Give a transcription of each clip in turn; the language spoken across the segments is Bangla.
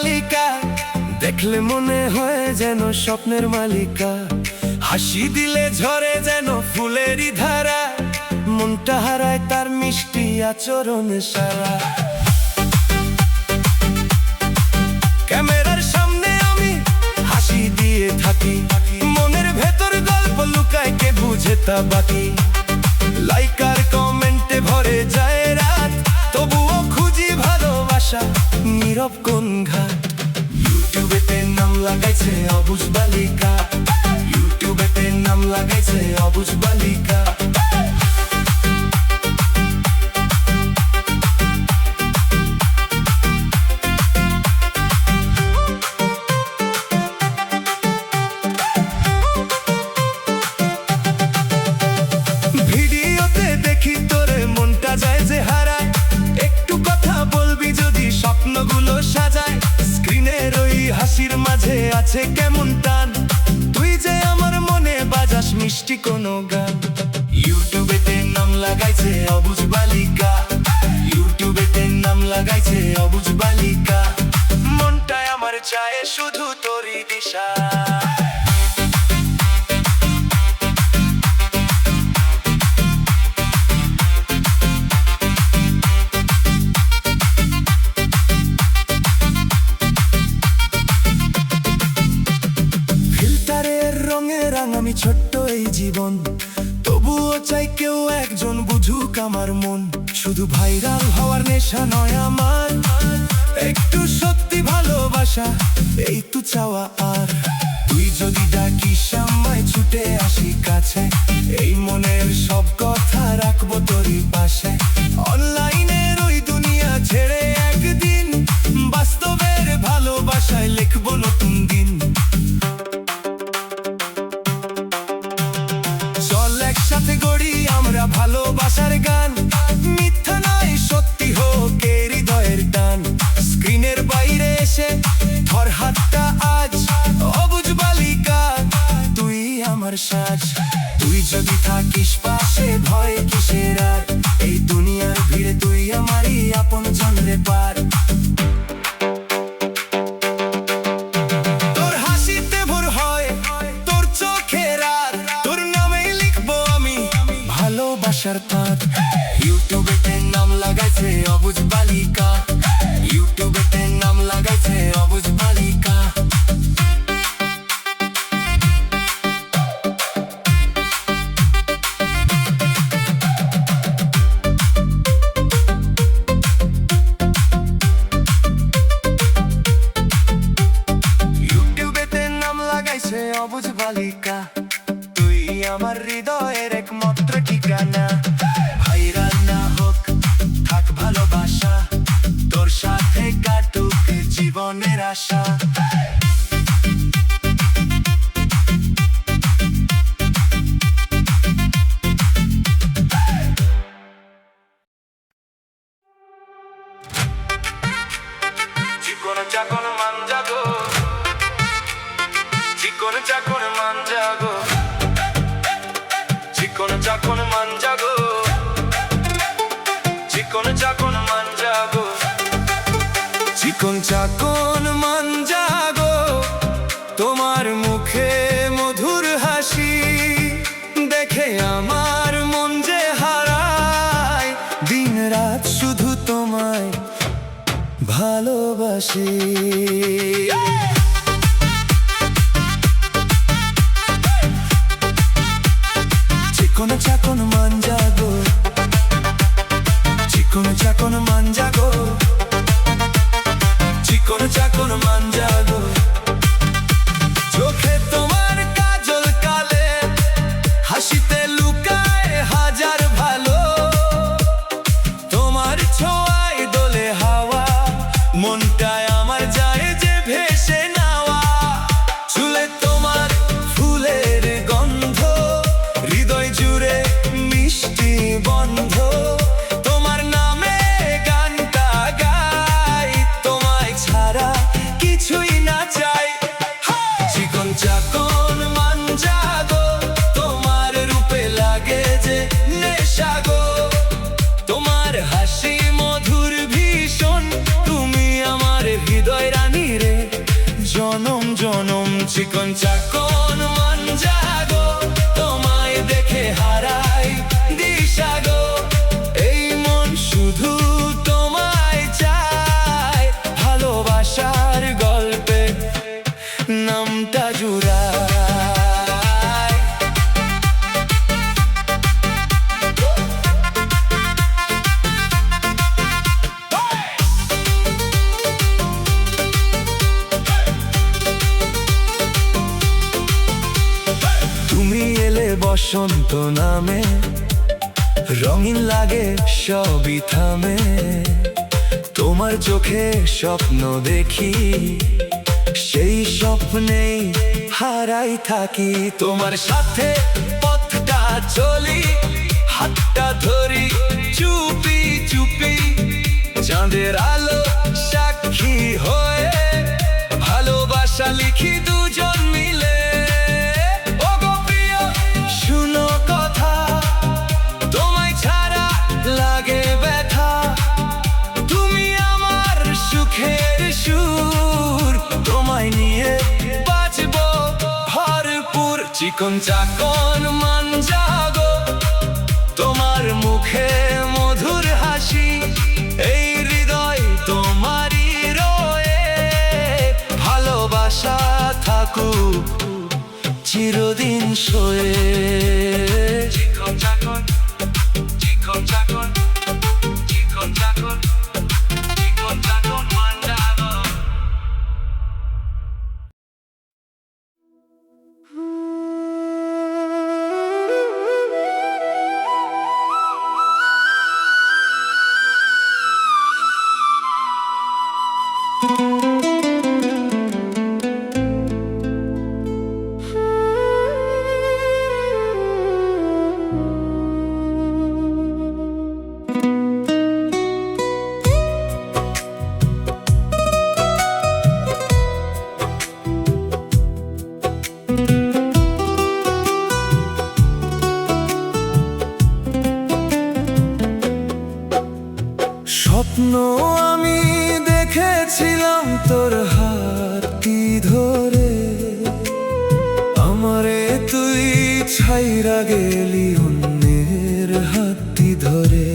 বালিকা, দেখলে মনে হয় যেন স্বপ্নের মালিকা। হাসি দিলে ঝরে যেন ফুলেরই ধারা, মনটা হারায় তার মিষ্টি আচরণ সারা। ক্যামেরার সামনে আমি হাসি দিয়ে থাকি, মনের ভেতর গল্প লুকায় কে বুঝে তা বাকি। লাইক আর কমেন্টে ভরে যায় রাত, তবুও খুঁজি ভালোবাসা নীরব কোন ঘাট। ইউটিউবেতে নাম লাগাইছে অবুঝ বালিকা, ইউটিউবেতে নাম লাগাইছে অবুঝ বালিকা। ভিডিওতে দেখি তোরে মনটা যায় যে হারায়, একটু কথা বলবি যদি স্বপ্নগুলো সাজায়। স্ক্রিনের ওই হাসির মাঝে আছে কেমন টান, তুই যে আমার মনে বাজাস মিষ্টি কোনো গান। ইউটিউবেতে নাম লাগাইছে অবুঝ বালিকা, ইউটিউবেতে নাম লাগাইছে অবুঝ বালিকা। মনটায় আমার চায় শুধু তোরই দিশা। আমি ছোট্ট এই জীবন, তবুও চাই কেউ একজন বুঝুক আমার মন। শুধু ভাইরাল হওয়ার নেশা নয় আমার, একটু সত্যি ভালোবাসা এই তো চাওয়া। আর তুই যদি ডাকিস আমায় ছুটে আসি কাছে, এই মনের সব কথা রাখবো তোরই পাশে। অনলাইনের ওই দুনিয়া ছেড়ে একদিন বাস্তবের ভালোবাসায় লিখবো নতুন দিন। একসাথে গড়ি আমরা ভালোবাসার গান, মিথ্যা নয় সত্যি হোক এ হৃদয়ের টান। স্ক্রিনের বাইরে এসে ধর হাতটা আজ, অবুঝ বালিকা তুই আমার সাজ। তুই যদি থাকিস পাশে ভয় কিসের আর, এই দুনিয়ার ভিড়ে তুই আমারই আপন জনরে পার। তোর হাসিতে ভোর হয়, তোর চোখে রাত, তোর নামে লিখবো আমি ভালোবাসার পাত। ইউটিউবেতে নাম লাগাইছে অবুঝ বালিকা, ইউটিউবেতে নাম লাগাইছে অবুঝ বালিকা। ইউটিউবেতে নাম লাগাইছে অবুঝ বালিকা, তুই আমার হৃদয়ের একমাত্র ঠিকানা। ভাইরাল না হোক থাক ভালোবাসা, তোর সাথে কাটুক জীবনের আশা। চিকন চাকন মান জাগো, চিকন চাকন মান জাগো, চিকন চাকন মান জাগো, চিকন চাকন মান জাগো, চিকন চাকন মান জাগো। তোমার মুখে মধুর হাসি দেখে আমার মন যে হারায়, দিন রাত শুধু তোমায় ভালোবাসি। চিকন চাকন মান জাগো, চিকন চাকন মান জাগো, চিকন চাকন মান জাগো। চোখে তোমার কাজল কালে, হাসিতে লুকায় হাজার ভালো। তোমার ছোঁয়ায় দোলে হাওয়া, মনটায় আমার যায় যে ভেসে নাওয়া। চুলে তোমার ফুলের গন্ধ, হৃদয় জুড়ে মিষ্টি বন্ধ। তোমার নামে গানটা গাই, তোমায় ছাড়া কিছু জনম চিকন চাকন মান জাগো, তোমায় দেখে হারাই দিশা গো। এই মন শুধু তোমায় চায়, ভালোবাসার গল্পে নামটা জুড়ায়। তুমি এলে বসন্ত নামে, রঙিন লাগে সবই থামে। তোমার চোখে স্বপ্ন দেখি, সেই স্বপ্নেই হারাই থাকি। তোমার সাথে পথটা চলি, হাতটা ধরি চুপি চুপি। চাঁদের আলো সাক্ষী হয়ে, ভালোবাসা লিখি দুজন মিলে। ওগো প্রিয় শুনো কথা, তোমায় ছাড়া লাগে ব্যথা। তুমি আমার সুখের সুর, তোমায় নিয়ে বাঁচবো ভরপুর। চিকন চাকন মান জাগো, তোমার মুখে মধুর হাসি। এই হৃদয় তোমারই রয়ে, ভালোবাসা থাকুক চিরদিন সয়ে। চিকন চাকন, চিকন চাকন, চিকন চাকন, চিকন চাকন মান জাগো। স্বপ্ন আমি দেখেছিলাম তোর হাতটি ধরে, আমারে তুই ছাইরা গেলি অন্যের হাতটি ধরে।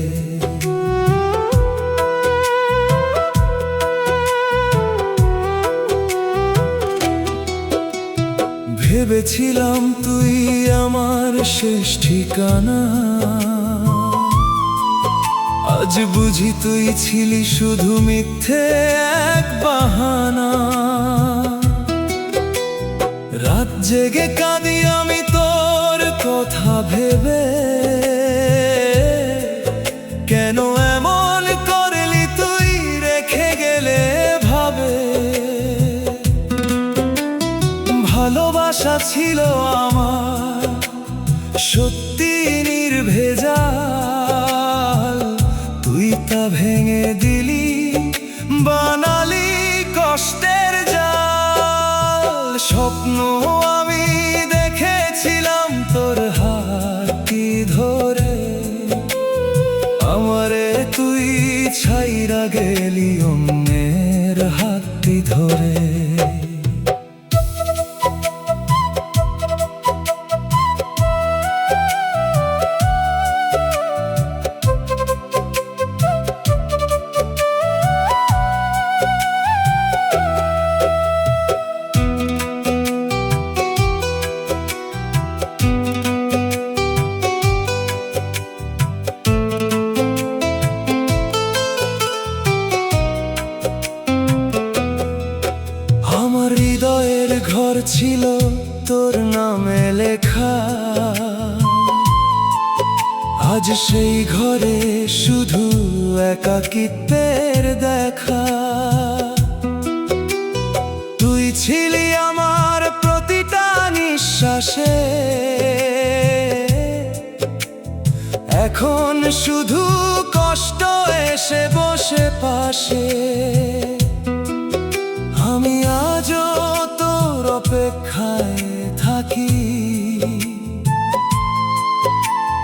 ভেবেছিলাম তুই আমার শেষ ঠিকানা, আজ বুঝি তুই ছিলি শুধু মিথ্যে এক বাহানা। রাত জেগে কাঁদি আমি তোর কথা ভেবে, কেন এমন করলি তুই রেখে গেলে ভাবে। ভালোবাসা ছিল আমার সত্যি নির্ভেজাল, তুই তা ভেঙে দিলি, বানালি কষ্টের জাল। স্বপ্ন আমি দেখেছিলাম তোর হাতটি ধরে, আমারে তুই ছাইরা গেলি অন্যের হাতটি ধরে। ঘর ছিল তোর নামে লেখা, আজ সেই ঘরে শুধু একাকিত্বের দেখা। তুই ছিলি আমার প্রতিটা নিঃশ্বাসে, এখন শুধু কষ্ট এসে বসে পাশে। আমি আজও তোর অপেক্ষায় থাকি,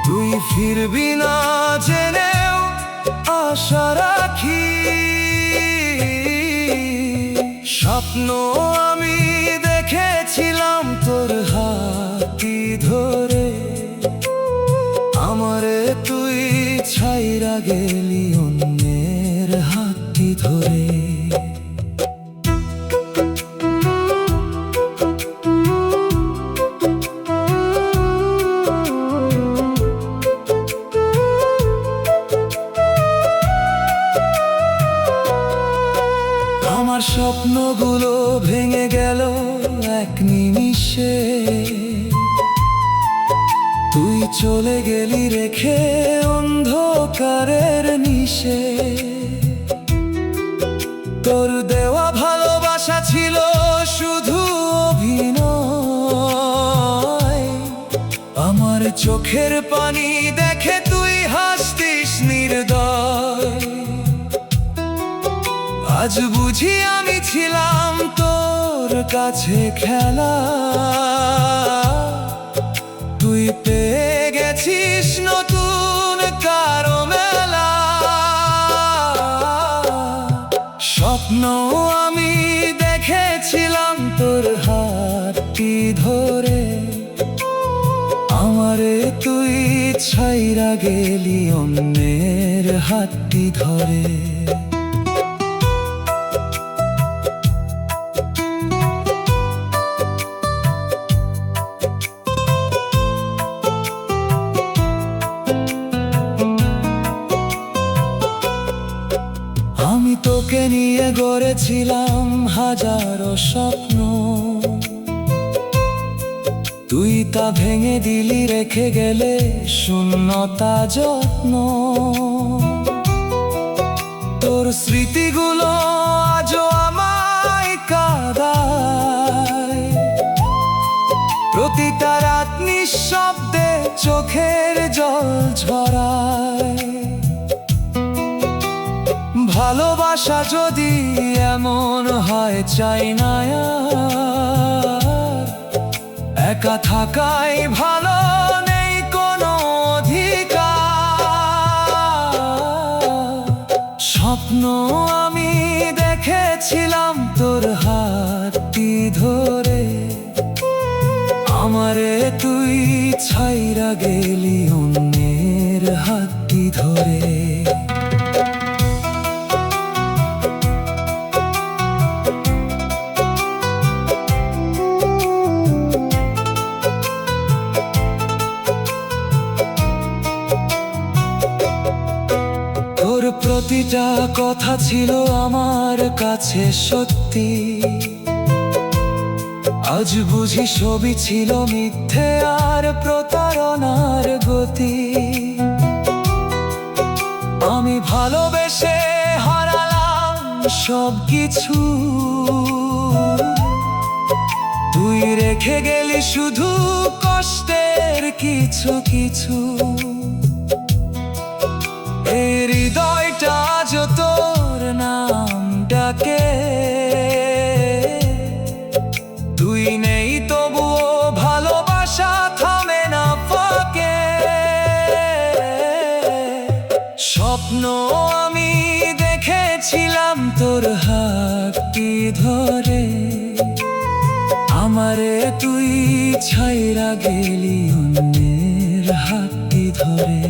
তুই ফিরবি না জেনেও আশা রাখি। স্বপ্ন আমি দেখেছিলাম তোর হাতটি ধরে, আমারে তুই ছাইরা গেলি অন্যের হাতটি ধরে। আমার স্বপ্নগুলো ভেঙে গেল এক নিমিষে, তুই চলে গেলি রেখে অন্ধকারের নিশে। তোর দেওয়া ভালোবাসা ছিল শুধু অভিনয়, আমার চোখের পানি দেখে তুই হাসতিস নির্দয়। আজ বুঝি আমি ছিলাম তোর কাছে খেলা, তুই পেয়ে গেছিস নতুন কারো মেলা। স্বপ্ন আমি দেখেছিলাম তোর হাতটি ধরে, আমারে তুই ছাইরা গেলি অন্যের হাতটি ধরে। আমি তোকে নিয়ে গড়েছিলাম হাজারো স্বপ্ন, তুই তা ভেঙে দিলি রেখে গেলে শূন্যতা যত্ন। তোর স্মৃতিগুলো আজও আমায় কাঁদায়, প্রতিটা রাত নিঃশব্দে চোখের জল ঝরায়। ভালোবাসা যদি এমন হয় চাই না আর, একা থাকাই ভালো, নেই কোনো অধিকার। স্বপ্ন আমি দেখেছিলাম তোর হাতটি ধরে, আমারে তুই ছাইরা গেলি অন্যের হাতটি ধরে। তোর প্রতিটা কথা ছিল আমার কাছে সত্যি, আজ বুঝি সবই ছিল মিথ্যে আর প্রতারণার গতি। আমি ভালোবেসে হারালাম সবকিছু, তুই রেখে গেলি শুধু কষ্টের কিছু কিছু। এই হৃদয়টা আজ তোর নাম ডাকে, তুই নেই তবুও ভালোবাসা থামে না ফাঁকে। স্বপ্ন আমি দেখেছিলাম তোর হাতটি ধরে, আমারে তুই ছাইরা গেলি অন্যের হাতটি ধরে।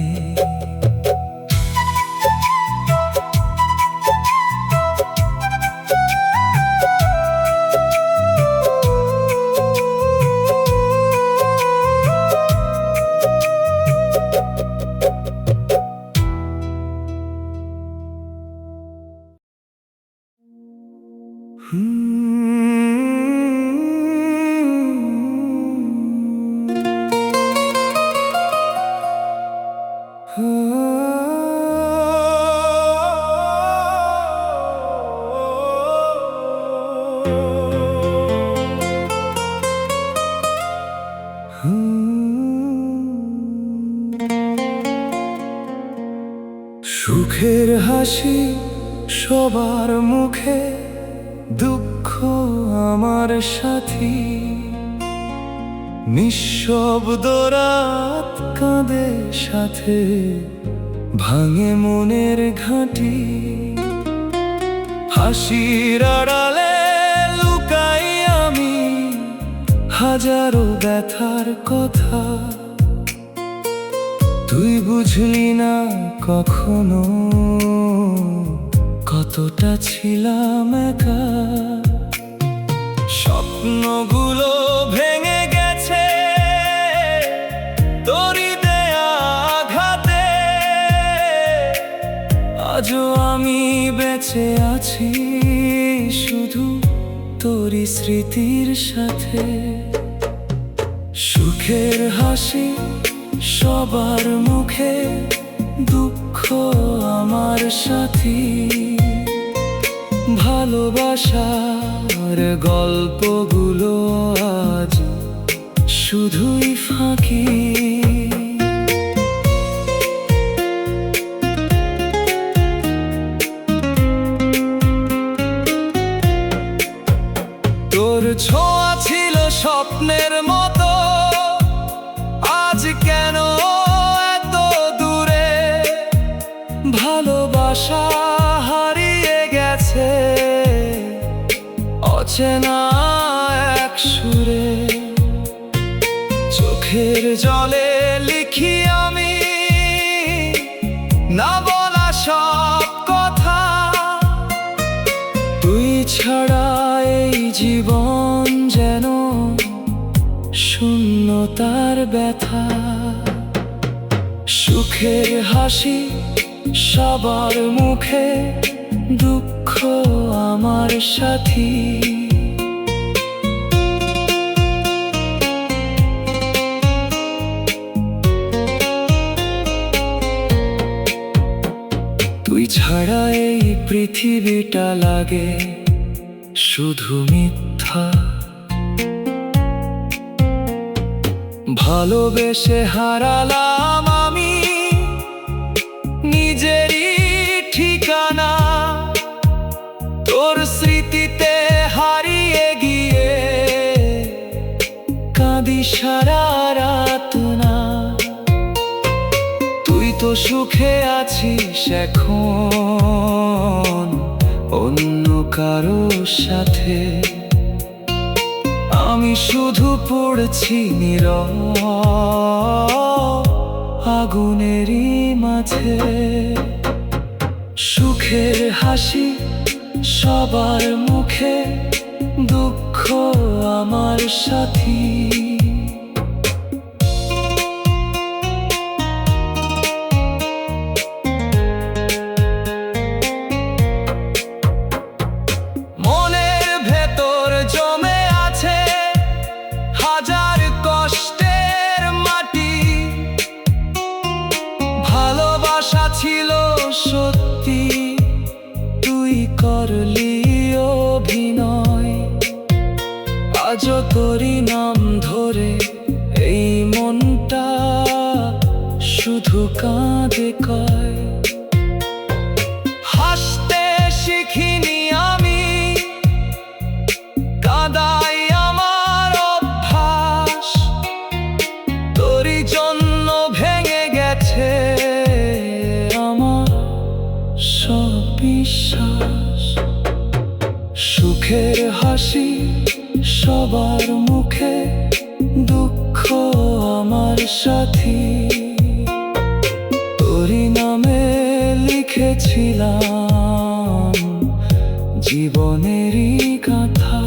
সুখের হাসি সবার মুখে, দুঃখ আমার সাথী। নিঃশব্দ রাত কাঁদে সাথে, ভাঙে মনের ঘাঁটি। হাসির আড়ালে লুকাই আমি হাজারো ব্যথার কথা তুই বুঝলি না কখনো, কতটা ছিলাম একা। স্বপ্নগুলো ভেঙে গেছে তোরই দেয়া আঘাতে, আজও আমি বেঁচে আছি শুধু তোরই স্মৃতির সাথে। সুখের হাসি সবার মুখে, দুঃখ আমার সাথী। ভালোবাসার গল্পগুলো আজ শুধুই ফাঁকি। তোর ছোঁয়া ছিল স্বপ্নের মতো, আজ কেন এত দূরে? ভালোবাসা হারিয়ে গেছে অচেনা এক সুরে। চোখের জলে লিখি আমি না বলা সব কথা, তুই ছাড়া এই জীবন যেন শূন্যতার ব্যথা। সুখের হাসি সবার মুখে, দুঃখ আমার সাথী। তুই ছাড়া এই পৃথিবীটা লাগে শুধু মিথ্যা। ভালোবেসে হারালাম আমি নিজেরই ঠিকানা। তোর স্মৃতিতে হারিয়ে গিয়ে কাঁদি সারা রাত না। তুই তো সুখে আছিস এখন অন্য কারো সাথে, আমি শুধু পড়ছি নীরব আগুনেরই মাঝে। সুখের হাসি সবার মুখে, দুঃখ আমার সাথী। মনের ভেতর জমে আছে হাজার কষ্টের মাটি। ভালোবাসা ছিল সত্যি, তুই করলি অভিনয়। আজও তোরই নাম ধরে এই মনটা শুধু কাঁদে কয়। হাসতে শিখিনি আমি, কাঁদাই আমার অভ্যাস। তোরই জন্য ভেঙে গেছে আমার সব বিশ্বাস। সুখের হাসি সবার মুখে, দুঃখ আমার সাথী। তোরই নামে লিখেছিলাম জীবনেরই কথা।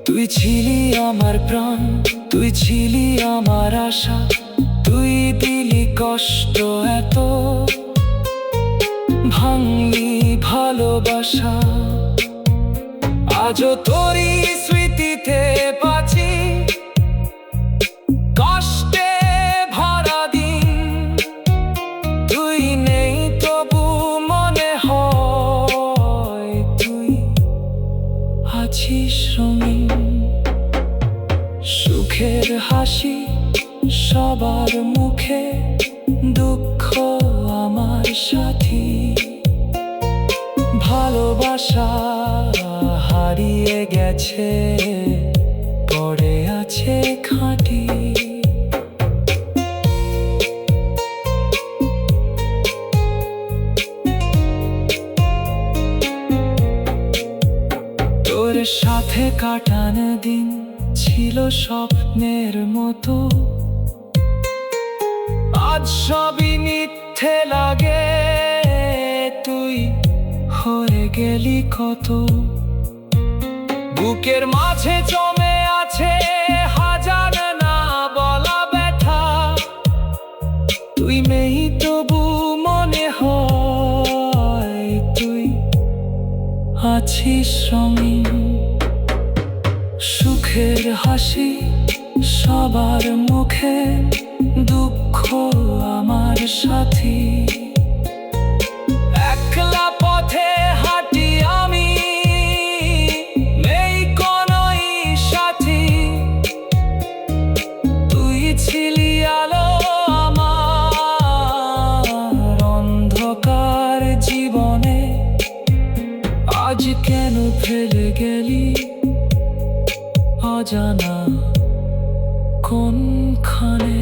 তুই ছিলি আমার প্রাণ, তুই ছিলি আমার আশা। তুই দিলি কষ্ট এত, ভাঙলি ভালোবাসা। আজও তোরই স্মৃতিতে বাঁচি, কষ্টে ভরা দিন। তুই নেই তবু মনে হয় তুই আছিস রঙিন। সুখের হাসি সবার মুখে, দুঃখ আমার সাথী। ভালোবাসা হারিয়ে গেছে, পড়ে আছে খাঁটি। পথে কাটানো দিন ছিল স্বপ্নের মতো, আজ সবই মিথ্যে লাগে। তুই হয়ে গেলি কত, বুকের মাঝে জমে আছে হাজার না বলা ব্যথা। তুই নেই তবু মনে হয় তুই আছিস রঙিন। সুখের হাসি সবার মুখে, দুঃখ আমার সাথী। একলা পথে হাঁটি আমি, নেই কোনোই সাথী। তুই ছিলি আলো আমার অন্ধকার জীবনে, আজ কেন ফেলে গেলি অজানা কোনখানে।